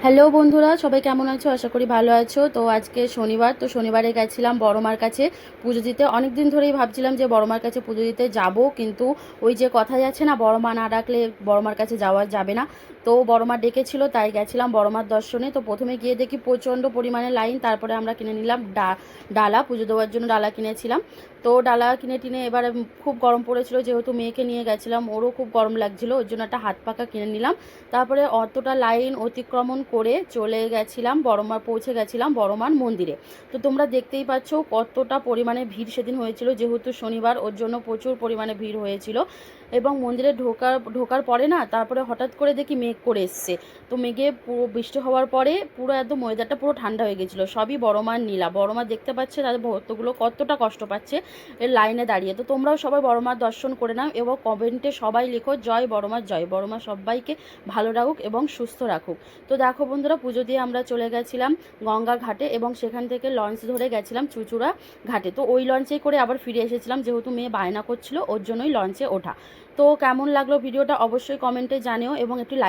Hello বন্ধুরা, সবাই কেমন আছো? আশা করি ভালো আছো। তো আজকে শনিবার, তো শনিবারে গেছিলাম বড় মার কাছে পুজো দিতে। অনেক দিন ধরেই ভাবছিলাম যে বড় মার কাছে পুজো দিতে যাব, কিন্তু ওই যে কথাই আছে না, বড় মা না ডাকলে বড় মার কাছে যাওয়া যাবে না। তো বড় মা ডেকেছিল, তাই গেছিলাম বড় মার দর্শনে। তো প্রথমে গিয়ে দেখি প্রচণ্ড পরিমাণে লাইন। তারপরে আমরা কিনে নিলাম ডালা, পুজো দেওয়ার জন্য ডালা কিনেছিলাম। তো ডালা কিনে টিনে এবারে খুব গরম পড়েছিল, যেহেতু মেয়েকে নিয়ে গেছিলাম, ওরও খুব গরম লাগছিল, ওর জন্য একটা হাত পাখা কিনে নিলাম। তারপরে অতটা লাইন অতিক্রমণ করে চলে গেছিলাম বড়মার, পৌঁছে গেছিলাম বড়মার মন্দিরে। তো তোমরা দেখতেই পাচ্ছ কতটা পরিমাণে ভিড় সেদিন হয়েছিল, যেহেতু শনিবার, ওর জন্য প্রচুর পরিমাণে ভিড় হয়েছিল। এবং মন্দিরে ঢোকার পরে না, তারপরে হঠাৎ করে দেখি মেঘ করে এসছে। তো মেঘে পুরো বৃষ্টি হওয়ার পরে পুরো একদম ওয়েদারটা পুরো ঠান্ডা হয়ে গেছিলো। সবই বড়মার নীলা, বড়মা দেখতে পাচ্ছে তাদের ভক্তগুলো কতটা কষ্ট পাচ্ছে এর লাইনে দাঁড়িয়ে। তো তোমরাও সবাই বড়মার দর্শন করে নাও এবং কমেন্টে সবাই লিখো জয় বড়মা, জয় বড়মা সবাইকে ভালো রাখুক এবং সুস্থ রাখুক। তো দেখো বন্ধুরা, পুজো দিয়ে আমরা চলে গেছিলাম গঙ্গা ঘাটে এবং সেখান থেকে লঞ্চ ধরে গেছিলাম চুচুড়া ঘাটে। তো ওই লঞ্চেই করে আবার ফিরে এসেছিলাম, যেহেতু মেয়ে বায়না করছিল, ওর জন্যই লঞ্চে ওঠা। তো কেমন লাগলো ভিডিওটা অবশ্যই কমেন্টে জানিও এবং একটু লাইক